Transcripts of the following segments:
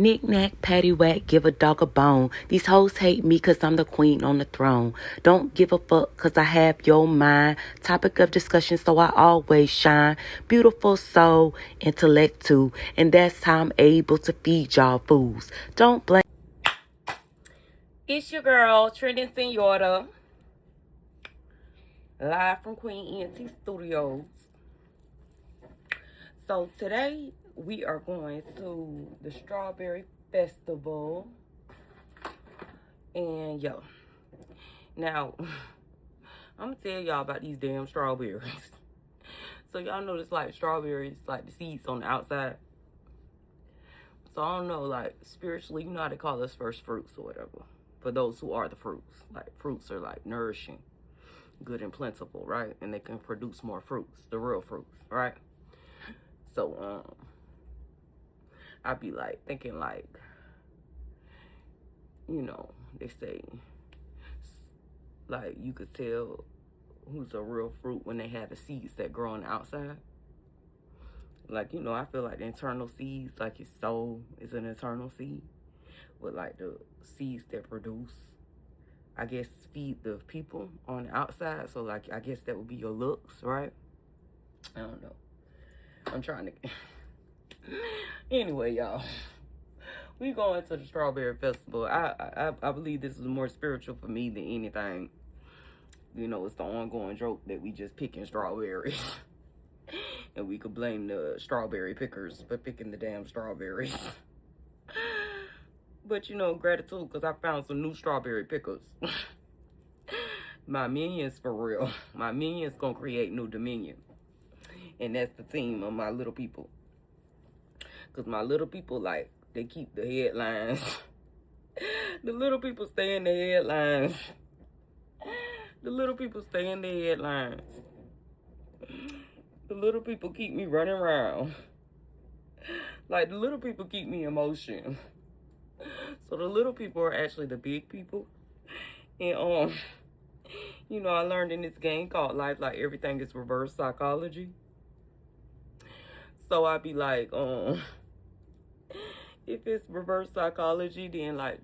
Knick-knack, paddywhack, give a dog a bone. These hoes hate me cause I'm the queen on the throne. Don't give a fuck cause I have your mind. Topic of discussion so I always shine. Beautiful soul, intellect too. And that's how I'm able to feed y'all fools. Don't blame. It's your girl, Trending Señora. Live from Queen ENT Studios. So today we are going to the Strawberry Festival. And yo, now I'm gonna tell y'all about these damn strawberries. So y'all know this like strawberries, like the seeds on the outside. So I don't know, like spiritually, you know how they call us first fruits or whatever. For those who are the fruits, like fruits are like nourishing, good and plentiful, right? And they can produce more fruits, the real fruits, right? So I'd be like thinking like, you know, they say like you could tell who's a real fruit when they have the seeds that grow on the outside. Like, you know, I feel like the internal seeds, like your soul is an internal seed. But like the seeds that produce, I guess, feed the people on the outside. So like, I guess that would be your looks, right? I don't know. I'm trying to... Anyway, y'all. We going to the Strawberry Festival. I believe this is more spiritual for me than anything. You know, it's the ongoing joke that we just picking strawberries. And we could blame the strawberry pickers for picking the damn strawberries. But, you know, gratitude because I found some new strawberry pickers. My minions, for real. My minions gonna create new dominion. And that's the team of my little people. Because my little people, like, they keep the headlines. The little people stay in the headlines. The little people stay in the headlines. The little people keep me running around. Like, the little people keep me in motion. So the little people are actually the big people. And, you know, I learned in this game called Life, like, everything is reverse psychology. So I'd be like, if it's reverse psychology, then, like,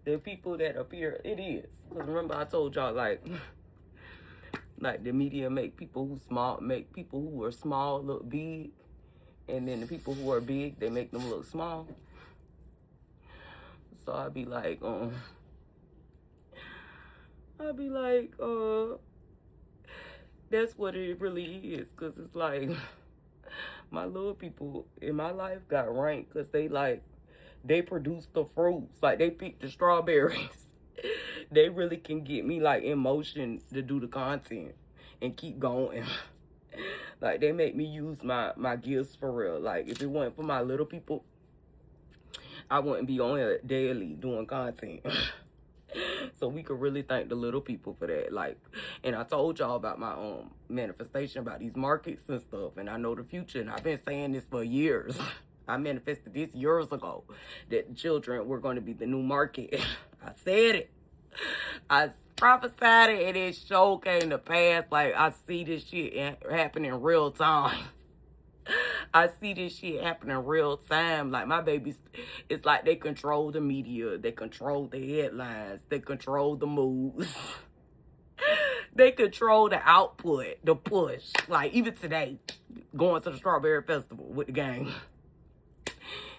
the people that appear, it is. Because remember I told y'all, like the media make people who are small look big. And then the people who are big, they make them look small. So I'd be like, that's what it really is. Because it's like, my little people in my life got ranked because they produce the fruits. Like, they pick the strawberries. They really can get me, like, in motion to do the content and keep going. Like, they make me use my gifts for real. Like, if it wasn't for my little people, I wouldn't be on here daily doing content. So we could really thank the little people for that. Like, and I told y'all about my manifestation about these markets and stuff. And I know the future. And I've been saying this for years. I manifested this years ago. That children were going to be the new market. I said it. I prophesied it and it sure came to pass. Like, I see this shit happen in real time. I see this shit happen in real time. Like, my babies, it's like they control the media. They control the headlines. They control the mood. They control the output, the push. Like, even today, going to the Strawberry Festival with the gang.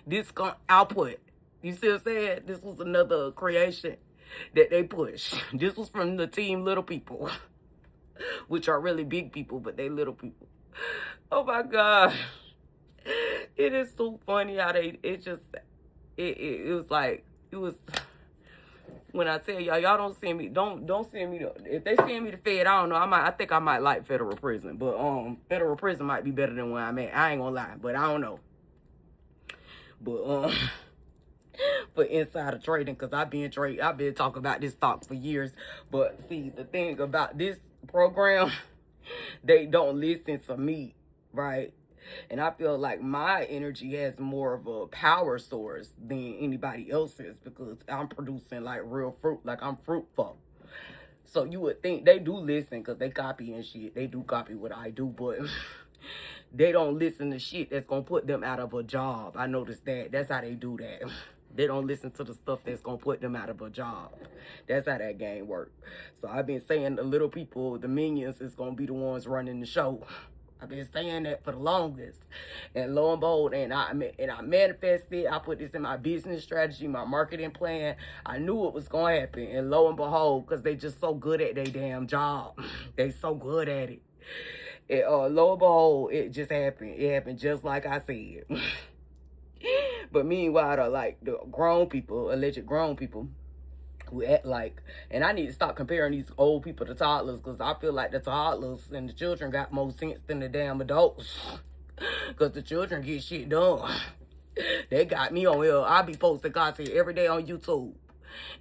This output. You see what I'm saying? This was another creation that they push. This was from the team Little People. Which are really big people, but they little people. Oh my God. It is so funny how it was like, it was, when I tell y'all don't send me, don't send me, if they send me to Fed, I don't know, I think I might like federal prison, but federal prison might be better than where I'm at. I ain't gonna lie, but I don't know. But, for insider trading, because I've been talking about this stock for years. But see, the thing about this program, they don't listen to me, right? And I feel like my energy has more of a power source than anybody else's because I'm producing like real fruit, like I'm fruitful. So you would think they do listen because they copy and shit. They do copy what I do, but they don't listen to shit that's gonna put them out of a job. I noticed that. That's how they do that. They don't listen to the stuff that's gonna put them out of a job. That's how that game works. So I've been saying the little people, the minions, is gonna be the ones running the show. I've been saying that for the longest, and lo and behold, and I manifested. I put this in my business strategy, my marketing plan. I knew it was gonna happen, and lo and behold, because they just so good at their damn job, they so good at it. And lo and behold, it just happened. It happened just like I said. But meanwhile, the grown people, alleged grown people, who act like, and I need to stop comparing these old people to toddlers, because I feel like the toddlers and the children got more sense than the damn adults. Because the children get shit done. They got me on here. I be posting content every day on YouTube.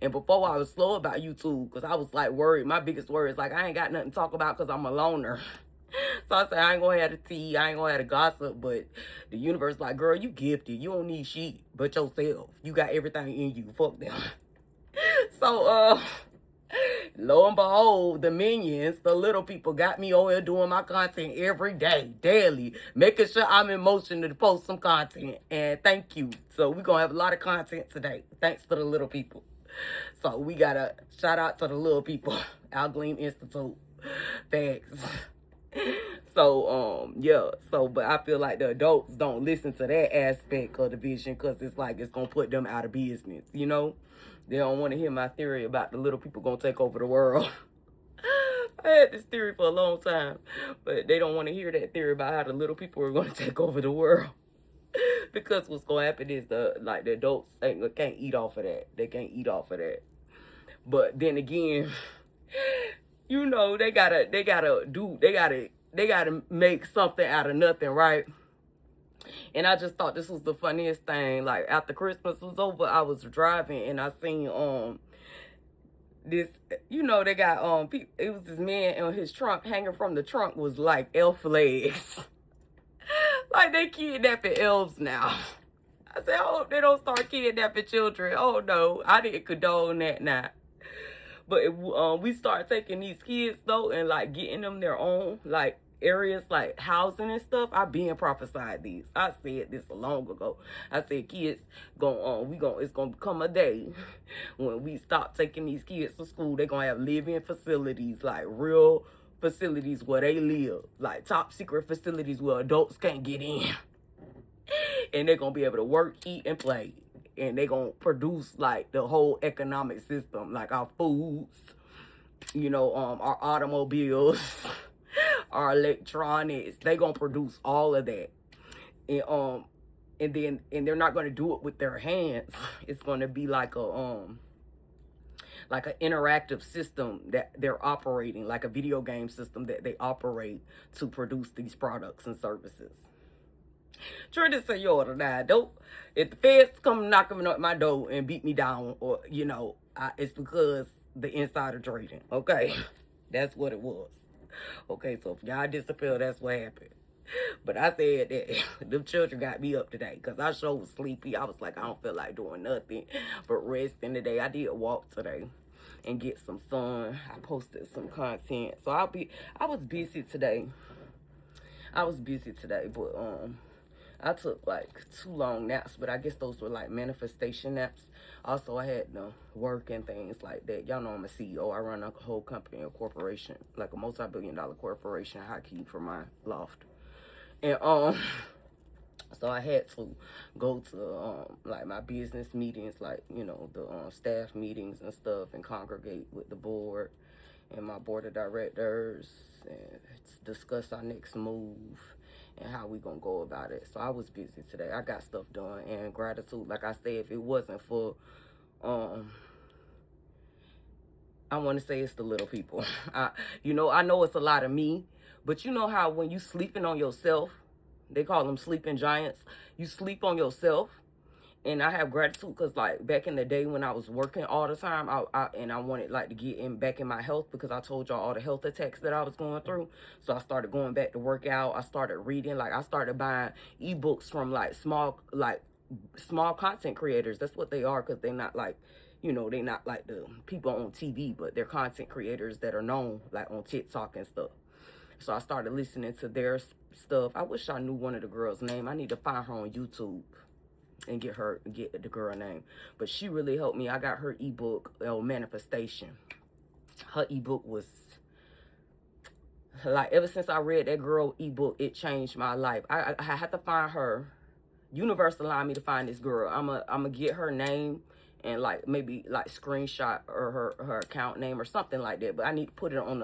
And before I was slow about YouTube, because I was like worried. My biggest worry is like, I ain't got nothing to talk about because I'm a loner. So I said, I ain't gonna have the tea, I ain't gonna have the gossip, but the universe like, girl, you gifted. You don't need shit but yourself. You got everything in you. Fuck them. So, lo and behold, the minions, the little people, got me on here doing my content every day, daily, making sure I'm in motion to post some content. And thank you. So we're gonna have a lot of content today, thanks to the little people. So we gotta shout out to the little people. Al Gleam Institute. Thanks. So, yeah. So, but I feel like the adults don't listen to that aspect of the vision, because it's like it's gonna put them out of business, you know? They don't want to hear my theory about the little people gonna take over the world. I had this theory for a long time, but they don't want to hear that theory about how the little people are gonna take over the world. Because what's gonna happen is the adults can't eat off of that. They can't eat off of that. But then again, you know, they gotta make something out of nothing, right? And I just thought this was the funniest thing. Like, after Christmas was over, I was driving and I seen this, you know, they got it was this man on his trunk, hanging from the trunk was like elf legs. Like, they kidnapping elves now. I said, I hope they don't start kidnapping children. Oh no, I didn't condone that now. But we start taking these kids though and like getting them their own like areas like housing and stuff. I been prophesied these. I said this long ago. I said kids it's gonna become a day when we stop taking these kids to school. They're gonna have living facilities, like real facilities where they live, like top secret facilities where adults can't get in. And they're gonna be able to work, eat, and play. And they're gonna produce like the whole economic system, like our foods, you know, our automobiles, our electronics. They gonna produce all of that. And they're not gonna do it with their hands. It's gonna be like an interactive system that they're operating, like a video game system that they operate to produce these products and services. Trina Señora, now, don't, if the feds come knocking at my door and beat me down, or, you know, it's because the insider trading, okay? That's what it was. Okay, so if y'all disappear, that's what happened. But I said that them children got me up today, because I sure was sleepy. I was like, I don't feel like doing nothing but resting today. I did walk today and get some sun. I posted some content. So I was busy today. But I took like 2 long naps, but I guess those were like manifestation naps. Also, I had to work and things like that. Y'all know I'm a CEO. I run a whole company, a corporation, like a multi-billion-dollar corporation, high key for my loft. And so I had to go to like my business meetings, like, you know, the staff meetings and stuff, and congregate with the board and my board of directors and discuss our next move and how we gonna go about it. So I was busy today. I got stuff done, and gratitude, like I said, if it wasn't for I want to say it's the little people. You know, I know it's a lot of me, but you know how when you sleeping on yourself, they call them sleeping giants, you sleep on yourself. And I have gratitude because, like, back in the day when I was working all the time, I wanted, like, to get back in my health, because I told y'all all the health attacks that I was going through. So I started going back to work out. I started reading. Like, I started buying ebooks from, like, small content creators. That's what they are, because they're not, like, you know, they not like the people on TV, but they're content creators that are known, like, on TikTok and stuff. So I started listening to their stuff. I wish I knew one of the girls' name. I need to find her on YouTube. and get the girl name. But she really helped me. I got her ebook, Manifestation. Her ebook was like, ever since I read that girl ebook, it changed my life. I had to find her. Universe allowed me to find this girl. I'm a get her name and like maybe like screenshot or her account name or something like that. But I need to put it on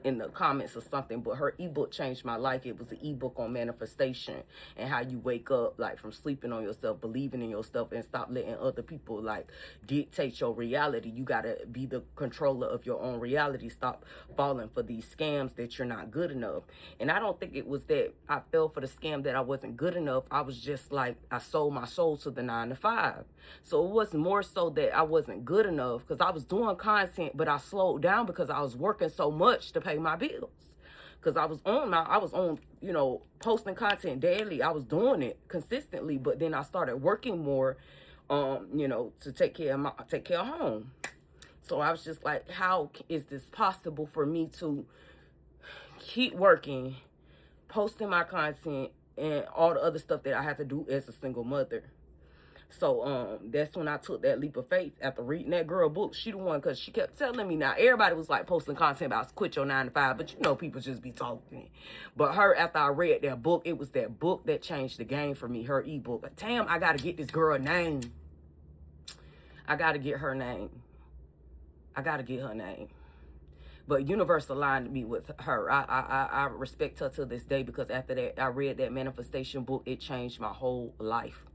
in the comments or something. But her ebook changed my life. It was an ebook on manifestation and how you wake up like from sleeping on yourself, believing in yourself, and stop letting other people like dictate your reality. You gotta be the controller of your own reality. Stop falling for these scams that you're not good enough. And I don't think it was that I fell for the scam that I wasn't good enough. I was just like, I sold my soul to the 9 to 5. So it was more so that I wasn't good enough because I was doing content, but I slowed down because I was working so much to pay my bills. Because I was on, you know, posting content daily. I was doing it consistently, but then I started working more, you know, to take care of home. So I was just like, how is this possible for me to keep working, posting my content, and all the other stuff that I have to do as a single mother? So that's when I took that leap of faith after reading that girl book. She the one, because she kept telling me, now everybody was like posting content about quit your 9 to 5, but you know people just be talking. But her, after I read that book, it was that book that changed the game for me, her ebook. But damn, I gotta get this girl name. I gotta get her name. I gotta get her name. But universe aligned me with her. I respect her to this day, because after that I read that manifestation book, it changed my whole life.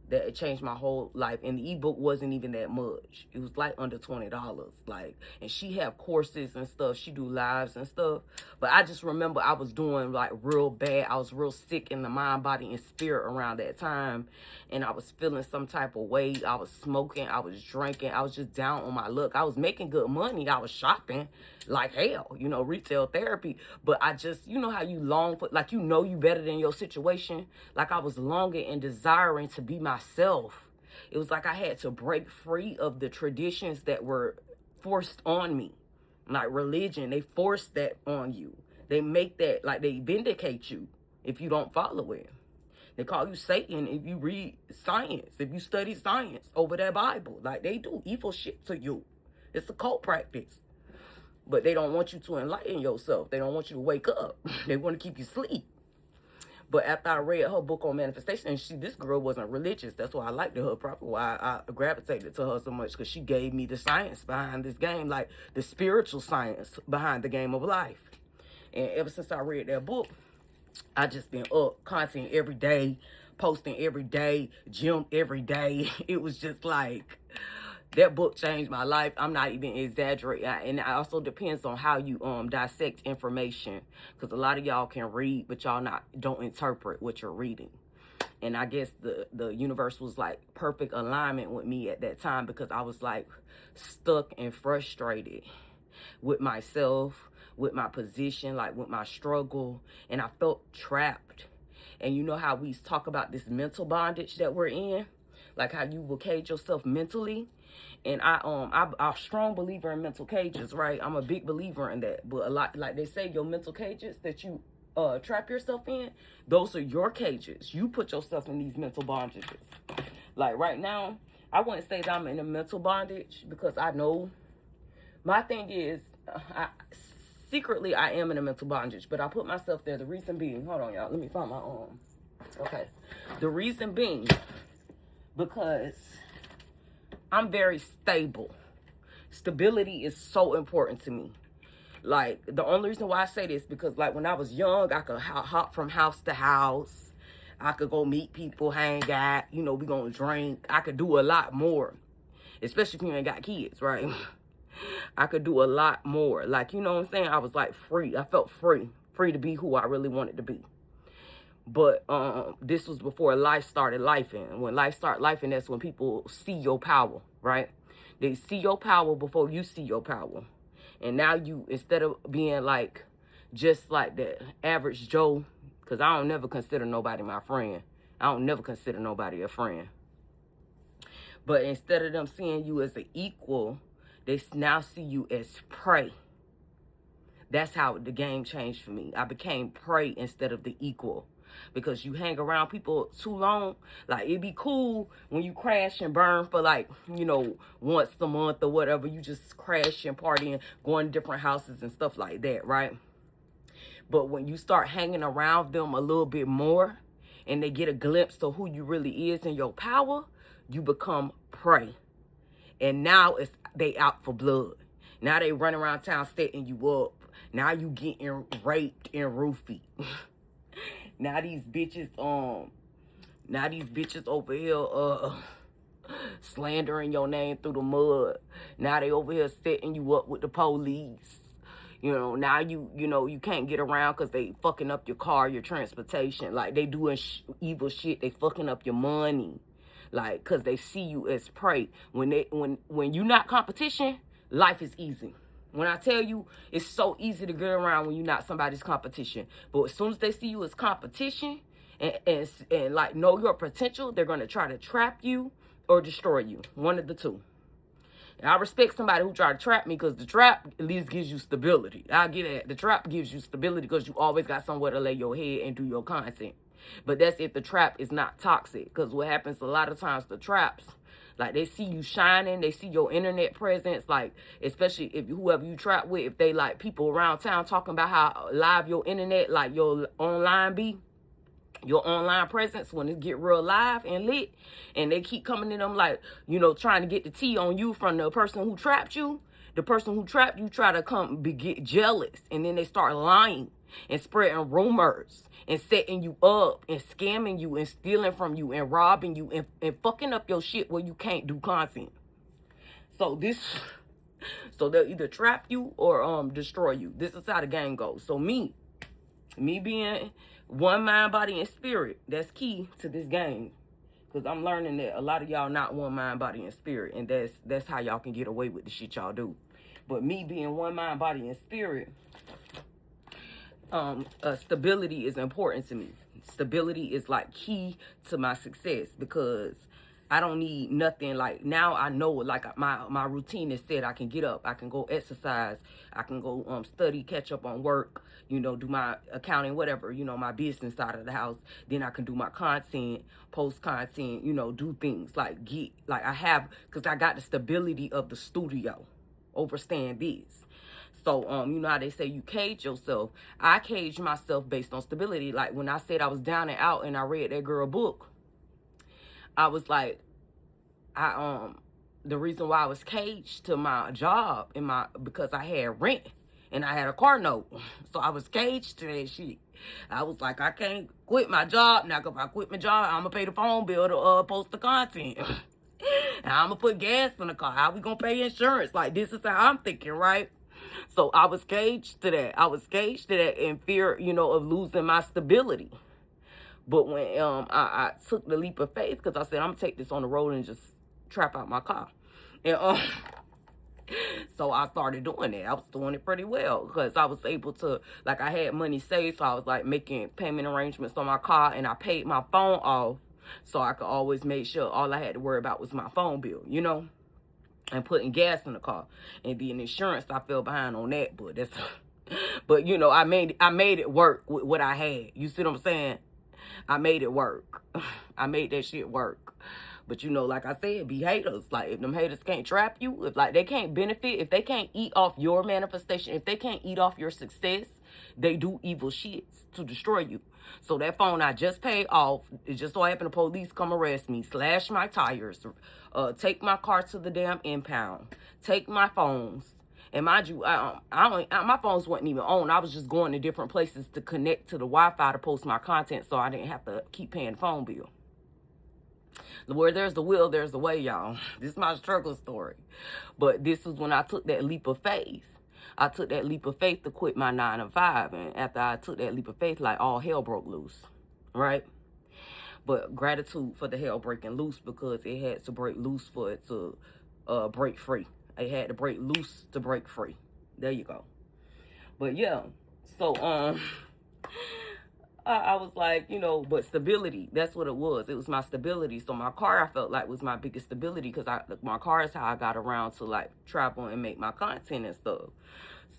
That it changed my whole life. And the ebook wasn't even that much. It was like under $20. Like, and she have courses and stuff. She do lives and stuff. But I just remember I was doing like real bad. I was real sick in the mind, body, and spirit around that time. And I was feeling some type of way. I was smoking. I was drinking. I was just down on my luck. I was making good money. I was shopping like hell, you know, retail therapy. But I just, you know how you long for, like, you know you better than your situation. Like I was longing and desiring to be myself. It was like I had to break free of the traditions that were forced on me. Like religion, they force that on you. They make that, like they vindicate you if you don't follow it. They call you Satan if you read science, if you study science over that Bible. Like they do evil shit to you. It's a cult practice. But they don't want you to enlighten yourself. They don't want you to wake up. They want to keep you asleep. But after I read her book on manifestation, and this girl wasn't religious. That's why I liked her, probably why I gravitated to her so much, because she gave me the science behind this game, like the spiritual science behind the game of life. And ever since I read that book, I just been up content every day, posting every day, gym every day. It was just like, that book changed my life. I'm not even exaggerating. And it also depends on how you dissect information, because a lot of y'all can read, but y'all don't interpret what you're reading. And I guess the universe was like perfect alignment with me at that time, because I was like stuck and frustrated with myself, with my position, like with my struggle, and I felt trapped. And you know how we talk about this mental bondage that we're in, like how you will cage yourself mentally. And I'm a strong believer in mental cages, right? I'm a big believer in that. But a lot, like they say, your mental cages that you trap yourself in, those are your cages. You put yourself in these mental bondages. Like right now, I wouldn't say that I'm in a mental bondage, because I know my thing is, secretly I am in a mental bondage, but I put myself there. The reason being, hold on, y'all. Let me find my arm. Okay. The reason being, because I'm very stable. Stability is so important to me. Like, the only reason why I say this, because like when I was young, I could hop from house to house. I could go meet people, hang out, you know, we gonna drink. I could do a lot more, especially if you ain't got kids, right? I could do a lot more. Like, you know what I'm saying? I was like free. I felt free to be who I really wanted to be. But this was before life started lifing. When life started lifing, that's when people see your power, right? They see your power before you see your power. And now you, instead of being like, just like the average Joe, because I don't never consider nobody my friend. I don't never consider nobody a friend. But instead of them seeing you as an equal, they now see you as prey. That's how the game changed for me. I became prey instead of the equal. Because you hang around people too long. Like, it'd be cool when you crash and burn for like, you know, once a month or whatever. You just crash and party and going to different houses and stuff like that, right? But when you start hanging around them a little bit more and they get a glimpse of who you really is and your power, you become prey. And now they out for blood. Now they run around town setting you up. Now you getting raped and roofied. Now these bitches over here slandering your name through the mud. Now they over here setting you up with the police. You know, now you can't get around because they fucking up your car, your transportation. Like, they doing evil shit. They fucking up your money. Like, because they see you as prey. When you're not competition, life is easy. When I tell you, it's so easy to get around when you're not somebody's competition. But as soon as they see you as competition and like know your potential, they're going to try to trap you or destroy you. One of the two. And I respect somebody who try to trap me, because the trap at least gives you stability. I get it. The trap gives you stability because you always got somewhere to lay your head and do your content. But that's if the trap is not toxic. Because what happens a lot of times, the traps, like, they see you shining, they see your internet presence, like, especially if whoever you trap with, if they like people around town talking about how live your internet, like your online be, your online presence, when it get real live and lit, and they keep coming in them like, you know, trying to get the tea on you from the person who trapped you. The person who trapped you try to get jealous, and then they start lying and spreading rumors and setting you up and scamming you and stealing from you and robbing you and fucking up your shit where you can't do content. So they'll either trap you or destroy you. This is how the game goes. So me being one mind, body, and spirit, that's key to this game. Because I'm learning that a lot of y'all not one mind, body, and spirit. And that's how y'all can get away with the shit y'all do. But me being one mind, body, and spirit, stability is important to me. Stability is like key to my success, because I don't need nothing. Like, now I know, like, my routine is set. I can get up, I can go exercise, I can go study, catch up on work, you know, do my accounting, whatever, you know, my business side of the house. Then I can do my content, post content, you know, do things like I have, because I got the stability of the studio over staying this. So, you know how they say you cage yourself. I cage myself based on stability. Like, when I said I was down and out and I read that girl book, I was like, the reason why I was caged to my job because I had rent and I had a car note. So I was caged to that shit. I was like, I can't quit my job. Now, if I quit my job, I'm going to pay the phone bill to post the content. And I'm going to put gas in the car. How we going to pay insurance? Like, this is how I'm thinking, right? So I was caged to that. I was caged to that in fear, you know, of losing my stability. But when I took the leap of faith, because I said, I'm going to take this on the road and just trap out my car. And so I started doing it. I was doing it pretty well, because I was able to, like, I had money saved. So I was like making payment arrangements on my car, and I paid my phone off. So I could always make sure all I had to worry about was my phone bill, you know, and putting gas in the car. And then insurance, I fell behind on that, but but you know, I made it work with what I had. You see what I'm saying? I made it work. I made that shit work. But you know, like I said, be haters. Like, if them haters can't trap you, if like they can't benefit, if they can't eat off your manifestation, if they can't eat off your success, they do evil shits to destroy you. So that phone I just paid off, it just so happened the police come arrest me, slash my tires, take my car to the damn impound, take my phones. And mind you, my phones wasn't even on. I was just going to different places to connect to the Wi-Fi to post my content, so I didn't have to keep paying the phone bill. Where there's the will, there's the way, y'all. This is my struggle story. But this is when I took that leap of faith. I took that leap of faith to quit my 9 to 5. And after I took that leap of faith, like, all hell broke loose. Right? But gratitude for the hell breaking loose, because it had to break loose for it to break free. It had to break loose to break free. There you go. But yeah. So, I was like, you know, but stability, that's what it was. It was my stability. So my car, I felt like was my biggest stability because my car is how I got around to like travel and make my content and stuff.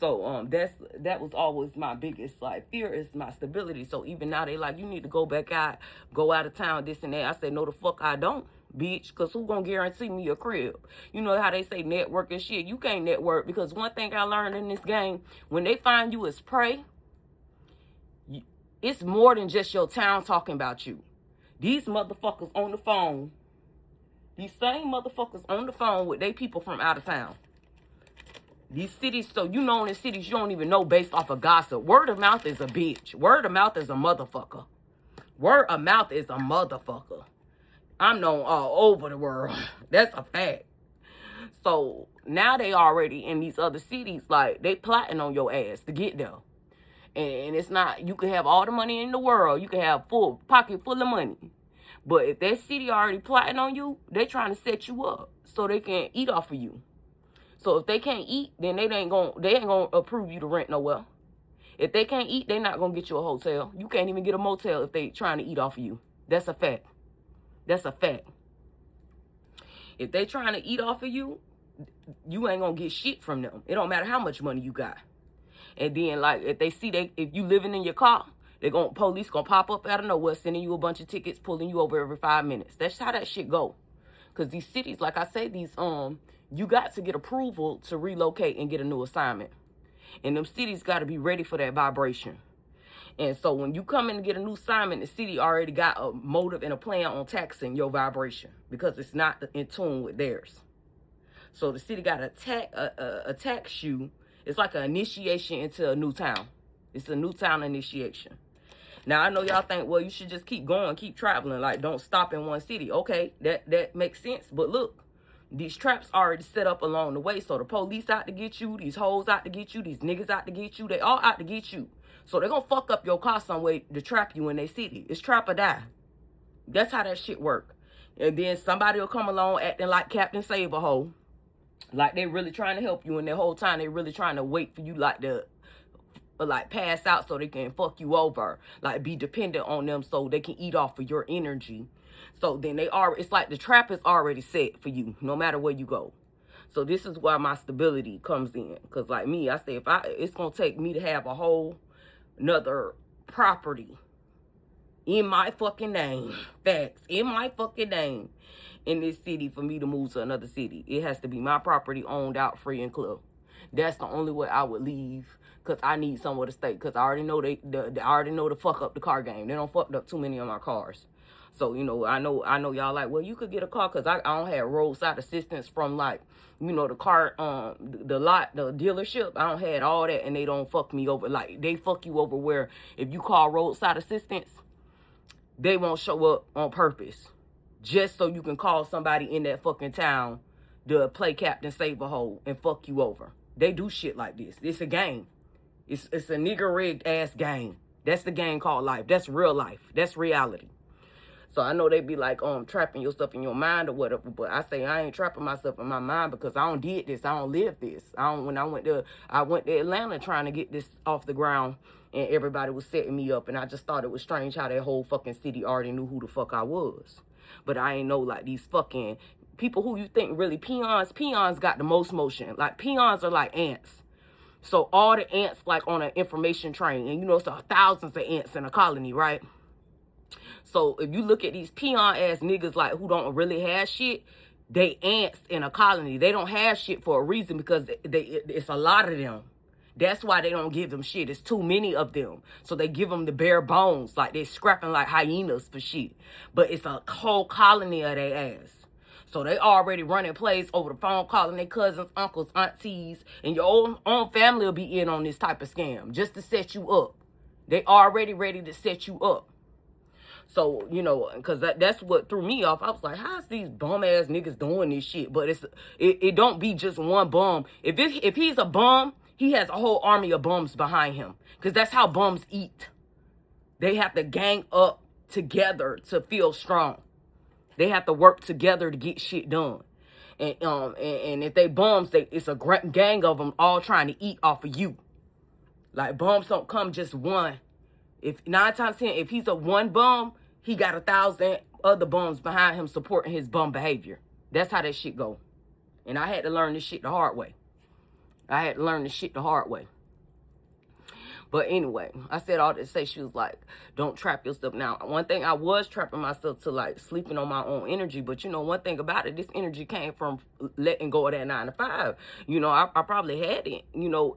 So that was always my biggest like fear is my stability. So even now they like, you need to go back out, go out of town, this and that. I said, no the fuck I don't, bitch, because who gonna guarantee me a crib? You know how they say network and shit. You can't network because one thing I learned in this game, when they find you as prey, it's more than just your town talking about you. These motherfuckers on the phone, these same motherfuckers on the phone with they people from out of town. These cities, so you know in cities you don't even know based off of gossip. Word of mouth is a bitch. Word of mouth is a motherfucker. Word of mouth is a motherfucker. I'm known all over the world. That's a fact. So now they already in these other cities, like they plotting on your ass to get there. And it's not, you can have all the money in the world. You can have full pocket full of money. But if that city already plotting on you, they trying to set you up so they can eat off of you. So if they can't eat, then they ain't gonna approve you to rent nowhere. If they can't eat, they not gonna get you a hotel. You can't even get a motel if they trying to eat off of you. That's a fact. That's a fact. If they trying to eat off of you, you ain't gonna get shit from them. It don't matter how much money you got. And then like if they see if you living in your car, police gonna pop up out of nowhere, sending you a bunch of tickets, pulling you over every 5 minutes. That's how that shit go. Cause these cities, like I say, you got to get approval to relocate and get a new assignment. And them cities got to be ready for that vibration. And so when you come in to get a new assignment, the city already got a motive and a plan on taxing your vibration because it's not in tune with theirs. So the city got to tax you. It's like an initiation into a new town. It's a new town initiation. Now, I know y'all think, well, you should just keep going, keep traveling. Like, don't stop in one city. Okay, that makes sense. But look, these traps already set up along the way. So the police out to get you, these hoes out to get you, these niggas out to get you. They all out to get you. So they're going to fuck up your car some way to trap you in their city. It's trap or die. That's how that shit work. And then somebody will come along acting like Captain Save-A-Hole. Like they really trying to help you. And the whole time they really trying to wait for you like to pass out so they can fuck you over. Like be dependent on them so they can eat off of your energy. So then it's like the trap is already set for you, no matter where you go. So this is why my stability comes in. Because like me, I say, it's going to take me to have a whole another property in my fucking name. Facts. In my fucking name. In this city for me to move to another city. It has to be my property owned out free and clear. That's the only way I would leave. Because I need somewhere to stay. Because I already know they already know to fuck up the car game. They don't fuck up too many of my cars. So, you know, I know y'all like, well, you could get a car because I don't have roadside assistance from like, you know, the car, the dealership. I don't have all that and they don't fuck me over. Like, they fuck you over where if you call roadside assistance, they won't show up on purpose. Just so you can call somebody in that fucking town to play Captain Save-A-Hole and fuck you over. They do shit like this. It's a game. It's a nigger rigged ass game. That's the game called life. That's real life. That's reality. So I know they be like, trapping your stuff in your mind or whatever. But I say I ain't trapping myself in my mind because I don't did this. I don't live this. When I went to Atlanta trying to get this off the ground and everybody was setting me up. And I just thought it was strange how that whole fucking city already knew who the fuck I was. But I ain't know like these fucking people who you think really peons got the most motion. Like peons are like ants. So all the ants like on an information train. And you know, so thousands of ants in a colony, right? So if you look at these peon ass niggas like who don't really have shit, they ants in a colony. They don't have shit for a reason because it's a lot of them. That's why they don't give them shit. It's too many of them. So they give them the bare bones. Like they're scrapping like hyenas for shit. But it's a whole colony of their ass. So they already running plays over the phone, calling their cousins, uncles, aunties, and your own family will be in on this type of scam just to set you up. They already ready to set you up. So, you know, because that's what threw me off. I was like, how's these bum-ass niggas doing this shit? But it don't be just one bum. If he's a bum, he has a whole army of bums behind him. Because that's how bums eat. They have to gang up together to feel strong. They have to work together to get shit done. And if they bums, it's a gang of them all trying to eat off of you. Like, bums don't come just one If 9 times 10, if he's a one bum, he got 1,000 other bums behind him supporting his bum behavior. That's how that shit go. And I had to learn this shit the hard way. But anyway, I said all that to say she was like, don't trap yourself. Now, one thing, I was trapping myself to like sleeping on my own energy. But you know, one thing about it, this energy came from letting go of that 9 to 5. You know, I probably had it. You know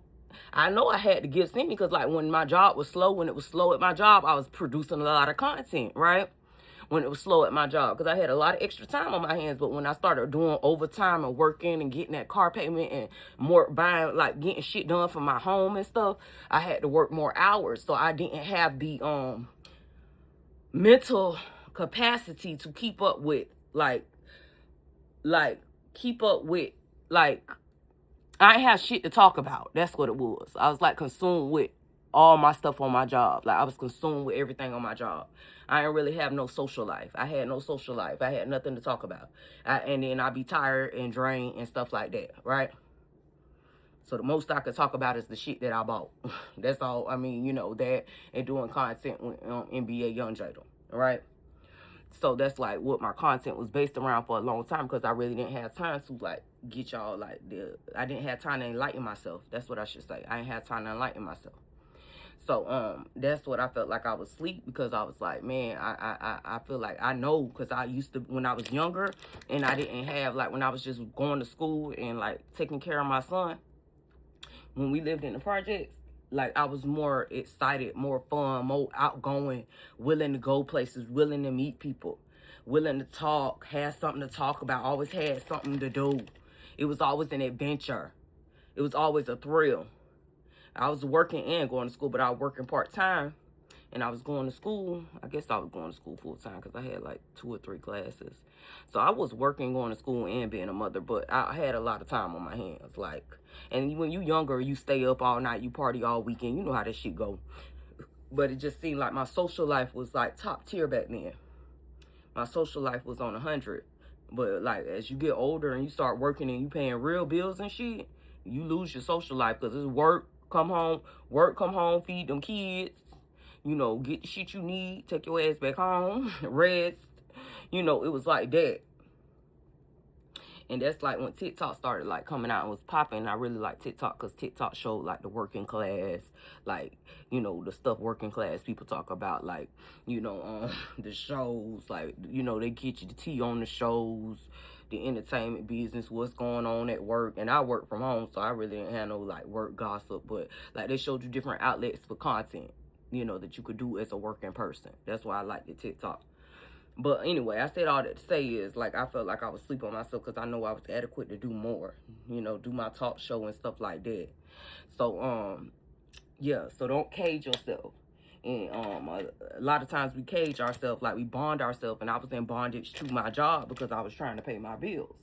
I had to give Cindy because like when my job was slow, when it was slow at my job, I was producing a lot of content, right? When it was slow at my job, because I had a lot of extra time on my hands. But when I started doing overtime and working and getting that car payment and more buying, like getting shit done for my home and stuff, I had to work more hours. So I didn't have the mental capacity to keep up with like I ain't have shit to talk about. That's what it was. I was like consumed with all my stuff on my job. Like I was consumed with everything on my job. I didn't really have no social life. I had no social life. I had nothing to talk about. And then I'd be tired and drained and stuff like that, right? So the most I could talk about is the shit that I bought. That's all. I mean, you know, that and doing content with NBA Young Jada, right? So that's like what my content was based around for a long time because I really didn't have time to like get y'all like I didn't have time to enlighten myself. That's what I should say. I didn't have time to enlighten myself. So that's what I felt like I was asleep because I was like, man, I feel like I know because I used to when I was younger and I didn't have like when I was just going to school and like taking care of my son when we lived in the projects. Like, I was more excited, more fun, more outgoing, willing to go places, willing to meet people, willing to talk, had something to talk about, always had something to do. It was always an adventure. It was always a thrill. I was working and going to school, but I was working part-time, and I was going to school. I guess I was going to school full-time because I had, like, 2 or 3 classes. So I was working, going to school, and being a mother, but I had a lot of time on my hands, like... And when you younger, you stay up all night, you party all weekend. You know how that shit go. But it just seemed like my social life was like top tier back then. My social life was on 100. But like as you get older and you start working and you paying real bills and shit, you lose your social life because it's work, come home, feed them kids. You know, get the shit you need, take your ass back home, rest. You know, it was like that. And that's like when TikTok started like coming out and was popping. I really like TikTok because TikTok showed like the working class, like, you know, the stuff working class people talk about, like, you know, the shows, like, you know, they get you the tea on the shows, the entertainment business, what's going on at work. And I work from home, so I really didn't have no like work gossip, but like they showed you different outlets for content, you know, that you could do as a working person. That's why I like the TikTok. But anyway, I said all that to say is, like, I felt like I was sleeping on myself because I know I was adequate to do more. You know, do my talk show and stuff like that. So, yeah, so don't cage yourself. And a lot of times we cage ourselves, like we bond ourselves. And I was in bondage to my job because I was trying to pay my bills.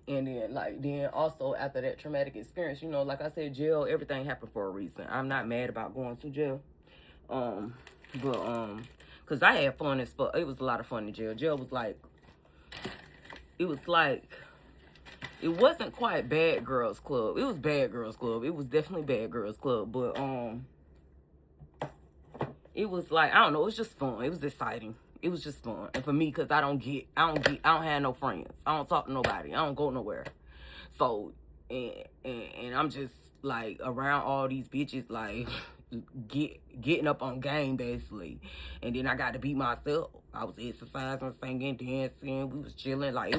And then also after that traumatic experience, you know, like I said, jail, everything happened for a reason. I'm not mad about going to jail. Because I had fun as fuck. It was a lot of fun in jail. Jail was like, it wasn't quite Bad Girls Club. It was Bad Girls Club. It was definitely Bad Girls Club. But, it was like, I don't know, it was just fun. It was exciting. It was just fun. And for me, because I don't have no friends. I don't talk to nobody. I don't go nowhere. So, and I'm just, like, around all these bitches, like... getting up on game basically, and then I got to beat myself. I was exercising, singing, dancing. We was chilling. Like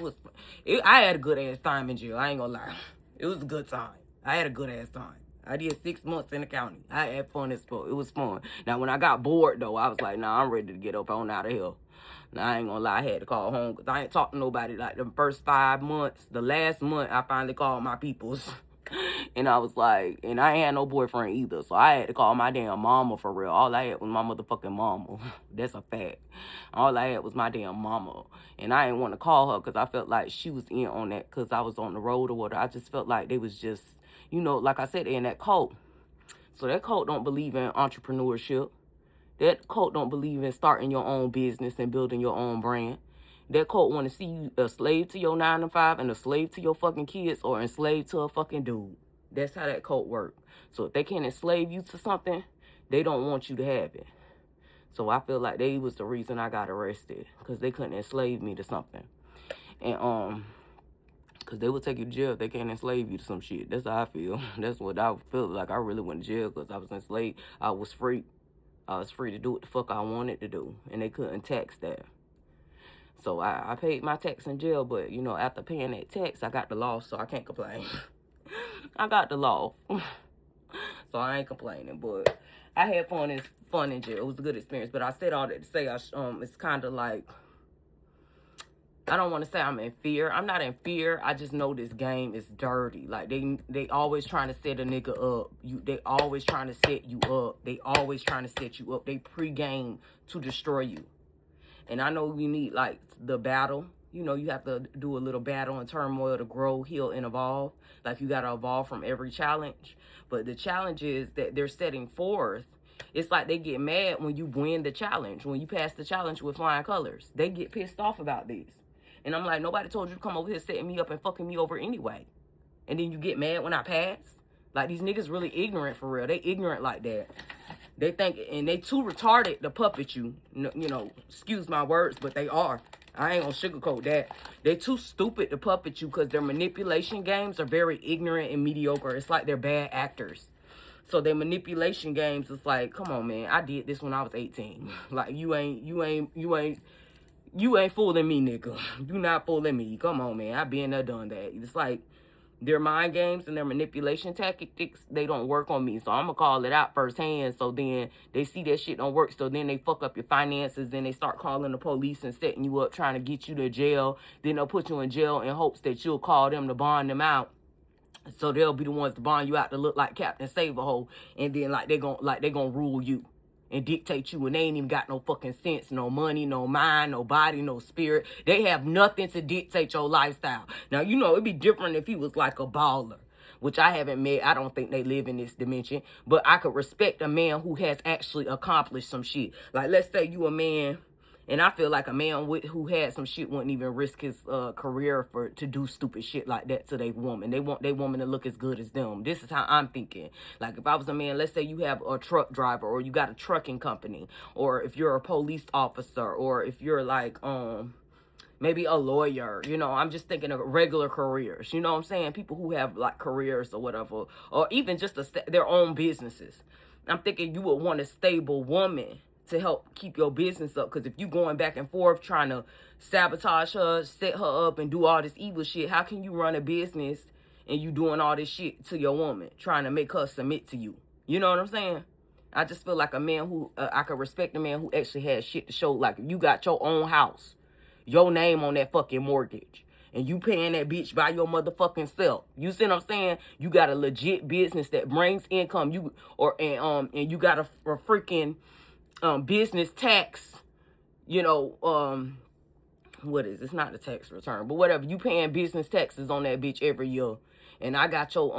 I had a good ass time in jail. I ain't gonna lie, it was a good time. I had a good ass time. I did 6 months in the county. I had fun as fuck. It was fun. Now when I got bored though, I was like, nah, I'm ready to get up on out of here. Now I ain't gonna lie, I had to call home because I ain't talked to nobody like the first 5 months. The last month I finally called my peoples. And I was like, and I ain't had no boyfriend either, so I had to call my damn mama for real. All I had was my motherfucking mama. That's a fact. All I had was my damn mama. And I didn't want to call her because I felt like she was in on that because I was on the road or whatever. I just felt like they was just, you know, like I said, in that cult. So that cult don't believe in entrepreneurship. That cult don't believe in starting your own business and building your own brand. That cult want to see you a slave to your 9 to 5 and a slave to your fucking kids or enslaved to a fucking dude. That's how that cult work. So if they can't enslave you to something, they don't want you to have it. So I feel like they was the reason I got arrested, because they couldn't enslave me to something. And because they would take you to jail if they can't enslave you to some shit. That's how I feel. That's what I feel like. I really went to jail because I was enslaved. I was free. I was free to do what the fuck I wanted to do, and they couldn't tax that. So I paid my tax in jail, but, you know, after paying that tax, I got the loss, so I can't complain. I got the law, so I ain't complaining, but I had fun in jail. It was a good experience, but I said all that to say, it's kind of like, I don't want to say I'm in fear. I'm not in fear. I just know this game is dirty. Like, they always trying to set a nigga up. They always trying to set you up. They always trying to set you up. They pre-game to destroy you. And I know you need, like, the battle. You know, you have to do a little battle and turmoil to grow, heal, and evolve. Like, you got to evolve from every challenge. But the challenges that they're setting forth, it's like they get mad when you win the challenge. When you pass the challenge with flying colors. They get pissed off about this. And I'm like, nobody told you to come over here setting me up and fucking me over anyway. And then you get mad when I pass? Like, these niggas really ignorant for real. They ignorant like that. They think, and they too retarded to puppet you. You know, excuse my words, but they are. I ain't gonna sugarcoat that. They too stupid to puppet you because their manipulation games are very ignorant and mediocre. It's like they're bad actors. So their manipulation games is like, come on, man. I did this when I was 18. Like, you ain't fooling me, nigga. You not fooling me. Come on, man. I been there, done that. It's like their mind games and their manipulation tactics, they don't work on me. So I'm going to call it out firsthand. So then they see that shit don't work. So then they fuck up your finances. Then they start calling the police and setting you up, trying to get you to jail. Then they'll put you in jail in hopes that you'll call them to bond them out. So they'll be the ones to bond you out to look like Captain Save-A-Hole. And then they gonna rule you and dictate you, and they ain't even got no fucking sense, no money, no mind, no body, no spirit. They have nothing to dictate your lifestyle. Now, you know, it'd be different if he was like a baller, which I haven't met. I don't think they live in this dimension, but I could respect a man who has actually accomplished some shit. Like, let's say you a man, and I feel like a man who had some shit wouldn't even risk his career to do stupid shit like that to their woman. They want their woman to look as good as them. This is how I'm thinking. Like, if I was a man, let's say you have a truck driver, or you got a trucking company, or if you're a police officer, or if you're like maybe a lawyer, you know, I'm just thinking of regular careers, you know what I'm saying? People who have like careers or whatever, or even just their own businesses. I'm thinking you would want a stable woman to help keep your business up. Because if you going back and forth trying to sabotage her, set her up, and do all this evil shit, how can you run a business and you doing all this shit to your woman, trying to make her submit to you? You know what I'm saying? I just feel like a man who, I could respect a man who actually has shit to show. Like, if you got your own house, your name on that fucking mortgage, and you paying that bitch by your motherfucking self. You see what I'm saying? You got a legit business that brings income. And you got a freaking business tax, you know, what is it's not a tax return, but whatever, you paying business taxes on that bitch every year. And I got your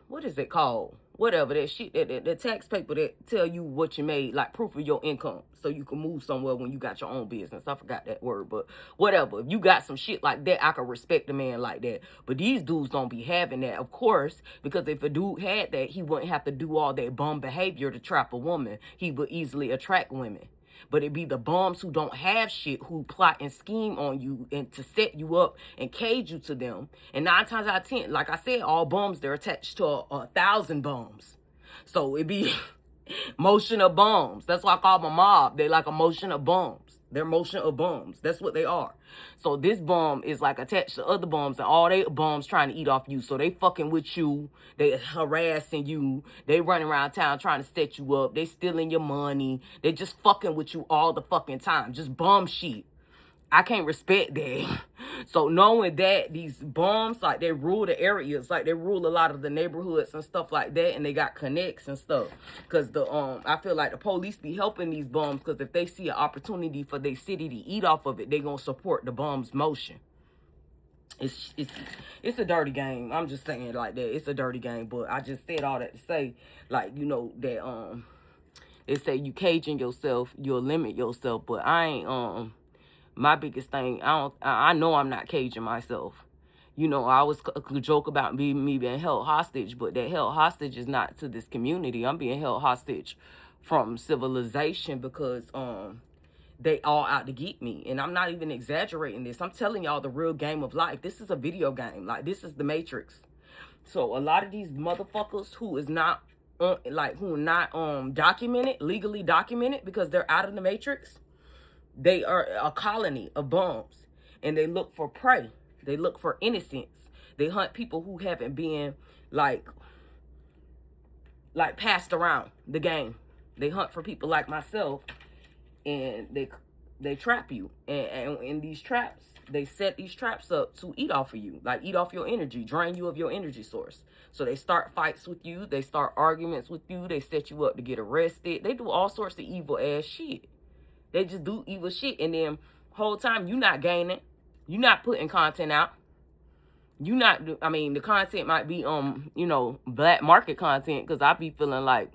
what is it called? Whatever, that shit, the tax paper that tell you what you made, like proof of your income, so you can move somewhere when you got your own business. I forgot that word, but whatever. If you got some shit like that, I can respect a man like that. But these dudes don't be having that, of course, because if a dude had that, he wouldn't have to do all that bum behavior to trap a woman. He would easily attract women. But it be the bums who don't have shit who plot and scheme on you and to set you up and cage you to them. And 9 times out of 10, like I said, all bums, they're attached to 1,000 bums. So it be motion of bums. That's why I call them a mob. They like a motion of bums. They're motion of bums. That's what they are. So this bum is like attached to other bums, and all they bums trying to eat off you. So they fucking with you. They harassing you. They running around town trying to set you up. They stealing your money. They just fucking with you all the fucking time. Just bum shit. I can't respect that. So knowing that these bums, like, they rule the areas, like they rule a lot of the neighborhoods and stuff like that, and they got connects and stuff. Cause I feel like the police be helping these bums, cause if they see an opportunity for their city to eat off of it, they gonna support the bums' motion. It's a dirty game. I'm just saying like that. It's a dirty game. But I just said all that to say, like, you know, that they say you caging yourself, you'll limit yourself. But I ain't my biggest thing, I know I'm not caging myself. You know, I always joke about me being held hostage, but that held hostage is not to this community. I'm being held hostage from civilization because they all out to get me. And I'm not even exaggerating this. I'm telling y'all the real game of life. This is a video game. Like, this is the Matrix. So a lot of these motherfuckers who is not who are not documented, legally documented, because they're out of the Matrix, they are a colony of bums, and they look for prey. They look for innocence. They hunt people who haven't been like passed around the game. They hunt for people like myself, and they trap you. And in these traps, they set these traps up to eat off of you, like eat off your energy, drain you of your energy source. So they start fights with you. They start arguments with you. They set you up to get arrested. They do all sorts of evil ass shit. They just do evil shit. And then whole time you not gaining. You not putting content out. You not, I mean, the content might be, you know, black market content. Cause I feeling like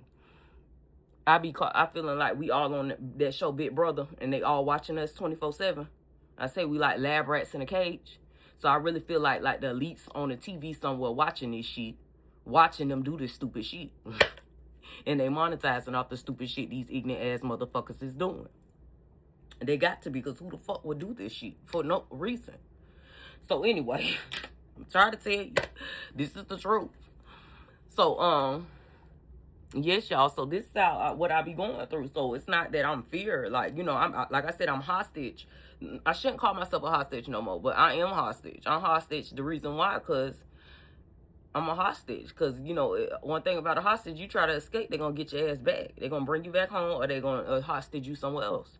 we all on that show Big Brother, and they all watching us 24/7. I say we like lab rats in a cage. So I really feel like the elites on the TV somewhere watching this shit, watching them do this stupid shit. And they monetizing off the stupid shit these ignorant ass motherfuckers is doing. And they got to, because who the fuck would do this shit for no reason? So anyway, I'm trying to tell you, this is the truth. So, yes, y'all. So this is what I be going through. So it's not that I'm feared. Like, you know, like I said, I'm hostage. I shouldn't call myself a hostage no more, but I am hostage. I'm hostage. The reason why, because I'm a hostage. Because, you know, one thing about a hostage, you try to escape, they're going to get your ass back. They're going to bring you back home, or they're going to hostage you somewhere else.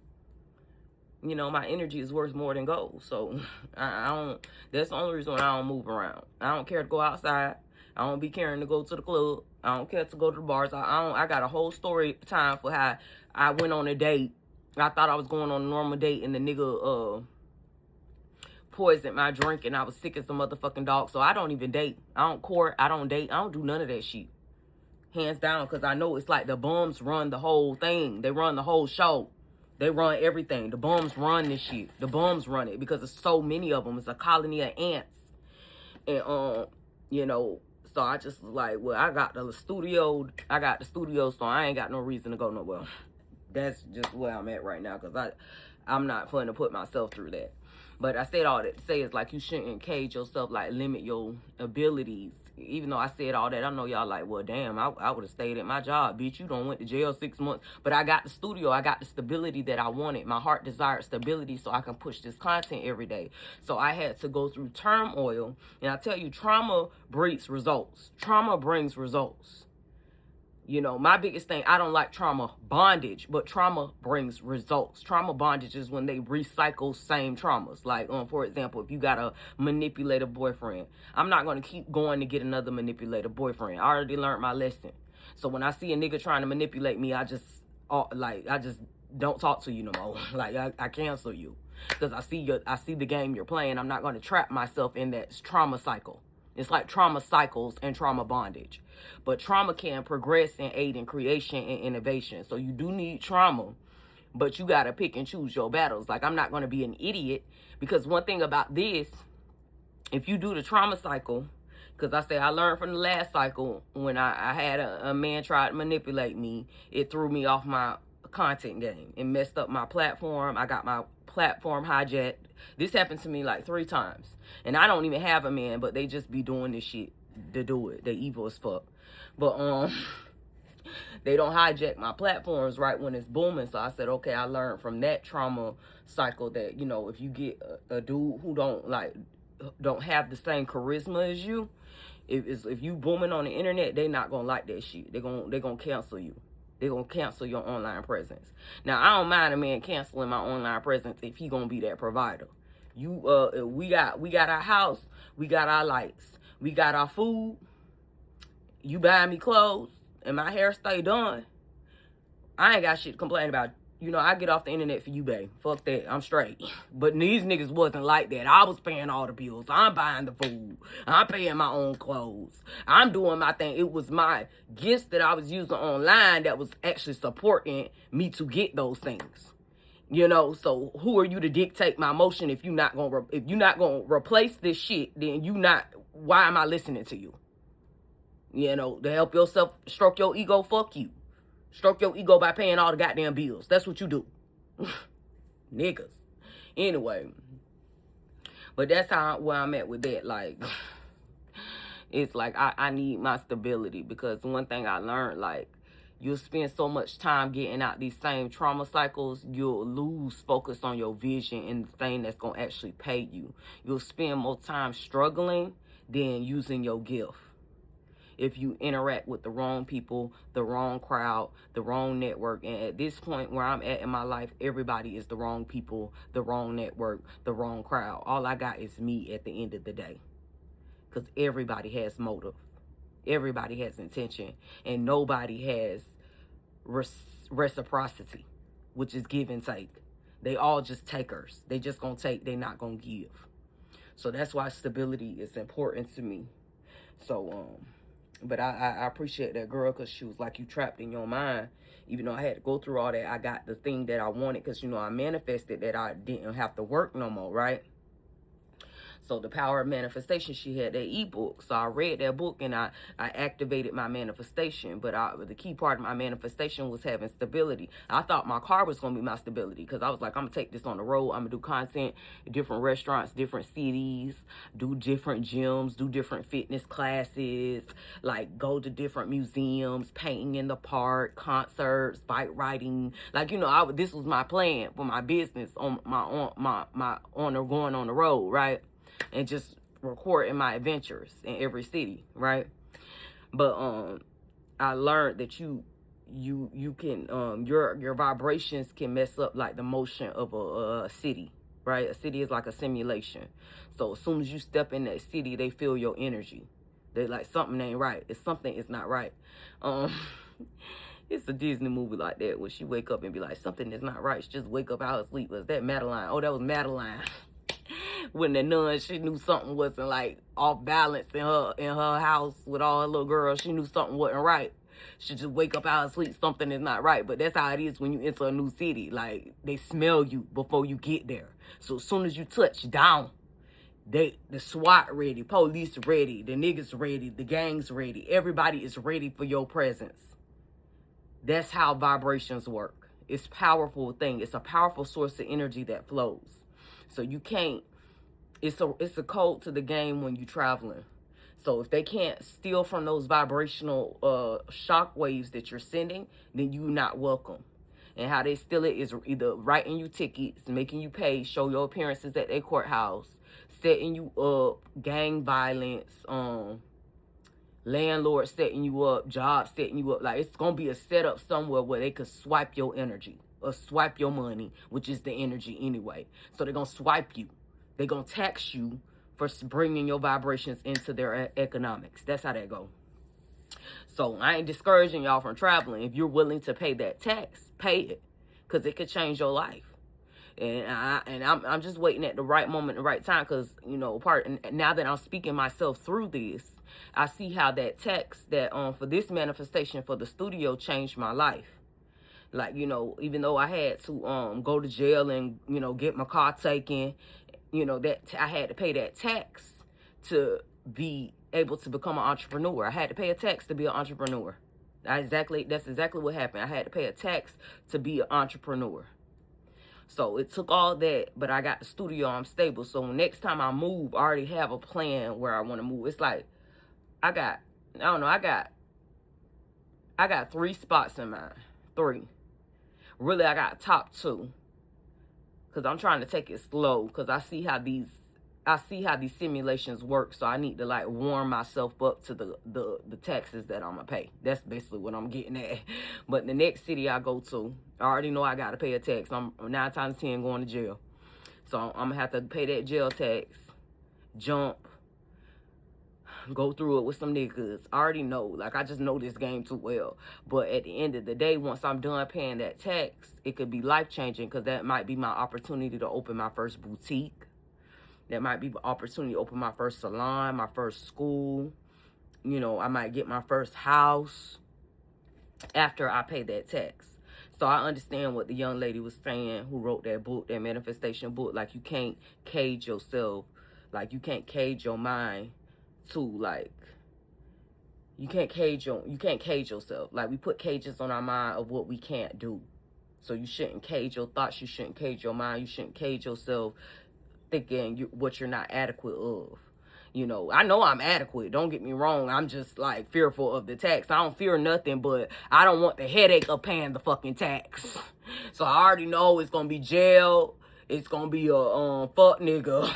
You know, my energy is worth more than gold. So I don't, that's the only reason I don't move around. I don't care to go outside. I don't be caring to go to the club. I don't care to go to the bars. I got a whole story time for how I went on a date. I thought I was going on a normal date, and the nigga poisoned my drink, and I was sick as a motherfucking dog. So I don't even date. I don't court. I don't date. I don't do none of that shit. Hands down, because I know it's like the bums run the whole thing. They run the whole show. They run everything. The bums run this shit. The bums run it because there's so many of them. It's a colony of ants. And, you know, so I just like, well, I got the studio, so I ain't got no reason to go nowhere. That's just where I'm at right now, because I'm not fun to put myself through that. But I said all that to say is, like, you shouldn't cage yourself, like, limit your abilities. Even though I said all that, I know y'all like, well, damn, I would have stayed at my job. Bitch, you done went to jail 6 months. But I got the studio. I got the stability that I wanted. My heart desired stability so I can push this content every day. So I had to go through turmoil. And I tell you, trauma breeds results. Trauma brings results. You know, my biggest thing, I don't like trauma bondage, but trauma brings results. Trauma bondage is when they recycle same traumas. Like, for example, if you got a manipulative boyfriend, I'm not going to keep going to get another manipulative boyfriend. I already learned my lesson. So when I see a nigga trying to manipulate me, I just don't talk to you no more. Like, I cancel you. Because I see the game you're playing. I'm not going to trap myself in that trauma cycle. It's like trauma cycles and trauma bondage. But trauma can progress and aid in creation and innovation. So you do need trauma, but you got to pick and choose your battles. Like, I'm not going to be an idiot, because one thing about this, if you do the trauma cycle, because I learned from the last cycle when I had a man try to manipulate me, it threw me off my content game. It messed up my platform. I got my platform hijacked. This happened to me like 3 times. And I don't even have a man, but they just be doing this shit to do it. They evil as fuck. But they don't hijack my platforms right when it's booming. So I said, okay, I learned from that trauma cycle that, you know, if you get a dude who don't have the same charisma as you, if you booming on the internet, they not gonna like that shit. They gonna cancel you. They're going to cancel your online presence. Now, I don't mind a man canceling my online presence if he going to be that provider. We got our house. We got our lights. We got our food. You buying me clothes and my hair stay done. I ain't got shit to complain about. You know, I get off the internet for you, babe. Fuck that. I'm straight. But these niggas wasn't like that. I was paying all the bills. I'm buying the food. I'm paying my own clothes. I'm doing my thing. It was my gifts that I was using online that was actually supporting me to get those things. You know, so who are you to dictate my motion? If you're not gonna replace this shit, then why am I listening to you? You know, to help yourself stroke your ego, fuck you. Stroke your ego by paying all the goddamn bills. That's what you do. Niggas. Anyway, but that's where I'm at with that. Like, it's like I need my stability, because one thing I learned, like, you'll spend so much time getting out these same trauma cycles, you'll lose focus on your vision and the thing that's going to actually pay you. You'll spend more time struggling than using your gift. If you interact with the wrong people, the wrong crowd, the wrong network. And at this point where I'm at in my life, everybody is the wrong people, the wrong network, the wrong crowd. All I got is me at the end of the day. Because everybody has motive. Everybody has intention. And nobody has reciprocity, which is give and take. They all just takers. They just gonna take, they not gonna give. So that's why stability is important to me. So, but I appreciate that girl, because she was like, you trapped in your mind. Even though I had to go through all that, I got the thing that I wanted, because, you know, I manifested that I didn't have to work no more, right? So the power of manifestation, she had that ebook. So I read that book and I activated my manifestation. But the key part of my manifestation was having stability. I thought my car was going to be my stability, because I was like, I'm going to take this on the road. I'm going to do content, different restaurants, different cities, do different gyms, do different fitness classes, like go to different museums, painting in the park, concerts, bike riding. Like, you know, this was my plan for my business on going on the road, right? And just recording my adventures in every city, right? But I learned that you can your vibrations can mess up like the motion of a city, right? A city is like a simulation. So as soon as you step in that city, they feel your energy. They like, something ain't right. It's something is not right. It's a Disney movie like that where she wake up and be like, something is not right. She just wake up out of sleep. Was that Madeline? Oh, that was Madeline. When the nun, she knew something wasn't like off balance in her house with all her little girls. She knew something wasn't right. She just wake up out of sleep, something is not right. But that's how it is when you enter a new city. Like, they smell you before you get there. So as soon as you touch down, the SWAT ready, police ready, the niggas ready, the gangs ready. Everybody is ready for your presence. That's how vibrations work. It's a powerful thing. It's a powerful source of energy that flows. So you can't, it's a code to the game when you're traveling. So if they can't steal from those vibrational shock waves that you're sending, then you're not welcome. And how they steal it is either writing you tickets, making you pay, show your appearances at their courthouse, setting you up, gang violence, landlord setting you up, job setting you up. Like, it's going to be a setup somewhere where they could swipe your energy or swipe your money, which is the energy anyway. So they're going to swipe you. They're going to tax you for bringing your vibrations into their economics. That's how that go. So I ain't discouraging y'all from traveling. If you're willing to pay that tax, pay it, because it could change your life. And I'm just waiting at the right moment, the right time, because, you know, now that I'm speaking myself through this, I see how that text that for this manifestation for the studio changed my life. Like, you know, even though I had to go to jail and, you know, get my car taken, you know, that I had to pay that tax to be able to become an entrepreneur. I had to pay a tax to be an entrepreneur. That's exactly what happened. I had to pay a tax to be an entrepreneur. So it took all that, but I got the studio, I'm stable. So next time I move, I already have a plan where I want to move. It's like, I got 3 spots in mind. 3. Really, I got top 2. Because I'm trying to take it slow, because I see how these simulations work. So I need to like warm myself up to the taxes that I'm gonna pay. That's basically what I'm getting at. But the next city I go to, I already know I gotta pay a tax. I'm 9 times 10 going to jail. So I'm gonna have to pay that jail tax, jump, go through it with some niggas. I already know. Like, I just know this game too well. But at the end of the day, once I'm done paying that tax, it could be life-changing, because that might be my opportunity to open my first boutique. That might be the opportunity to open my first salon, my first school. You know, I might get my first house after I pay that tax. So I understand what the young lady was saying who wrote that book, that manifestation book. Like, you can't cage yourself. Like, you can't cage your mind to, like, you can't cage yourself. Like, we put cages on our mind of what we can't do. So you shouldn't cage your thoughts. You shouldn't cage your mind. You shouldn't cage yourself thinking what you're not adequate of. You know, I know I'm adequate. Don't get me wrong. I'm just, like, fearful of the tax. I don't fear nothing, but I don't want the headache of paying the fucking tax. So I already know it's going to be jail. It's going to be a fuck nigga.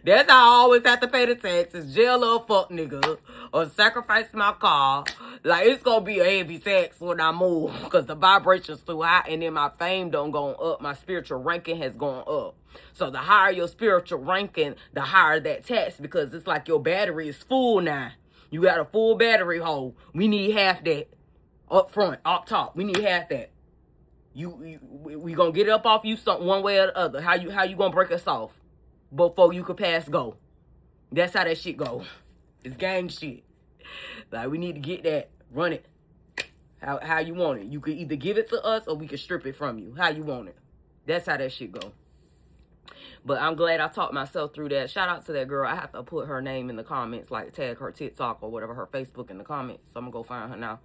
That's how I always have to pay the taxes. Jail or fuck nigga. Or sacrifice my car. Like, it's gonna be a heavy tax when I move. Because the vibration's too high. And then my fame done gone up. My spiritual ranking has gone up. So the higher your spiritual ranking, the higher that tax. Because it's like your battery is full now. You got a full battery hole. We need half that. Up front, up top. We need half that. We gonna get it up off you one way or the other. How you gonna break us off before you could pass go? That's how that shit go. It's gang shit. Like, we need to get that. Run it. How you want it. You could either give it to us or we could strip it from you. How you want it. That's how that shit go. But I'm glad I talked myself through that. Shout out to that girl. I have to put her name in the comments, like tag her TikTok or whatever, her Facebook in the comments. So I'm gonna go find her now.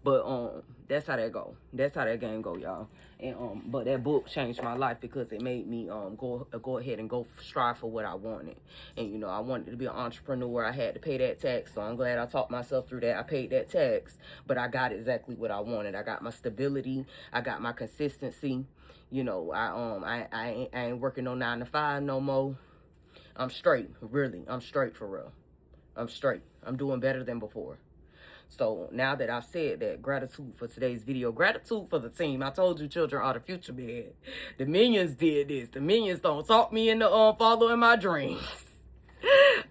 But that's how that go. That's how that game go, y'all. And but that book changed my life because it made me go ahead and go strive for what I wanted. And you know, I wanted to be an entrepreneur. I had to pay that tax. So I'm glad I talked myself through that. I paid that tax, but I got exactly what I wanted. I got my stability. I got my consistency. You know, I ain't working no 9 to 5 no more. I'm straight, really. I'm straight for real. I'm straight. I'm doing better than before. So now that I've said that, gratitude for today's video. Gratitude for the team. I told you children are the future, man. The minions did this. The minions don't talk me into following my dreams.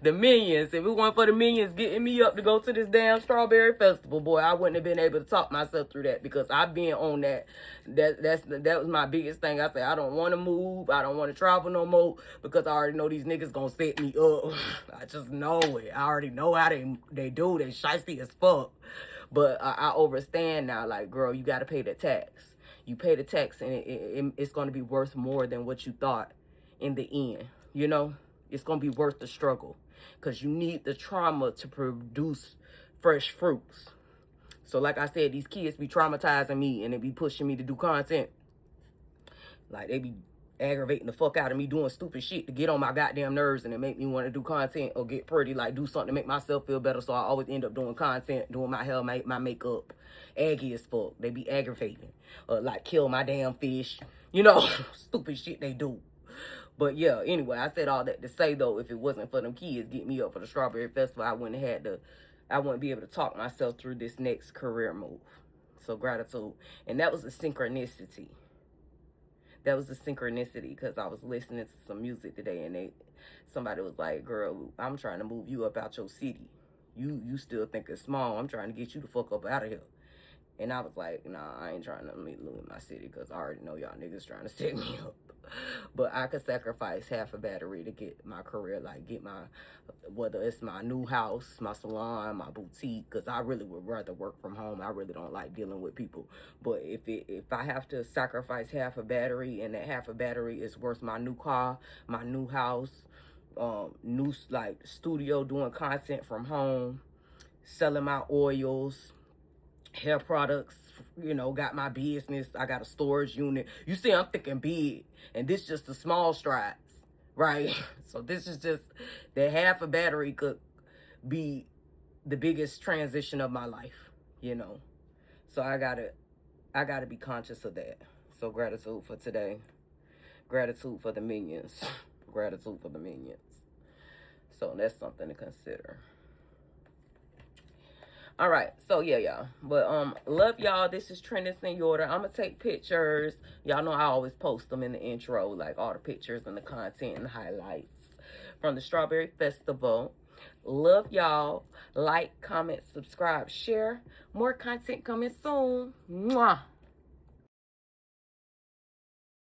The minions. If it weren't for the minions getting me up to go to this damn strawberry festival, boy, I wouldn't have been able to talk myself through that because I've been on that. That was my biggest thing. I said I don't want to move. I don't want to travel no more because I already know these niggas gonna set me up. I just know it. I already know how they do. They shiesty as fuck. But I overstand now. Like, girl, you got to pay the tax. You pay the tax, and it's going to be worth more than what you thought in the end. You know? It's going to be worth the struggle because you need the trauma to produce fresh fruits. So like I said, these kids be traumatizing me and they be pushing me to do content. Like, they be aggravating the fuck out of me doing stupid shit to get on my goddamn nerves and it make me want to do content or get pretty, like do something to make myself feel better. So I always end up doing content, doing my hair, my makeup. Aggy as fuck. They be aggravating. Or like kill my damn fish. You know, stupid shit they do. But yeah, anyway, I said all that to say, though, if it wasn't for them kids getting me up for the Strawberry Festival, I wouldn't be able to talk myself through this next career move. So gratitude. And that was a synchronicity. That was a synchronicity because I was listening to some music today and somebody was like, girl, I'm trying to move you up out your city. You still think it's small. I'm trying to get you the fuck up out of here. And I was like, nah, I ain't trying to leave my city because I already know y'all niggas trying to set me up. But I could sacrifice half a battery to get my career, like get my, whether it's my new house, my salon, my boutique, because I really would rather work from home. I really don't like dealing with people. But if I have to sacrifice half a battery and that half a battery is worth my new car, my new house, new like studio, doing content from home, selling my oils, hair products, you know, got my business. I got a storage unit. You see, I'm thinking big, and this just the small strides, right? So this is just that half a battery could be the biggest transition of my life, you know. So I gotta be conscious of that. So gratitude for today. Gratitude for the minions. Gratitude for the minions. So that's something to consider. All right, so yeah, y'all. But love y'all. This is Trending Señora. I'm gonna take pictures. Y'all know I always post them in the intro, like all the pictures and the content and the highlights from the Strawberry Festival. Love y'all. Like, comment, subscribe, share. More content coming soon. Mwah.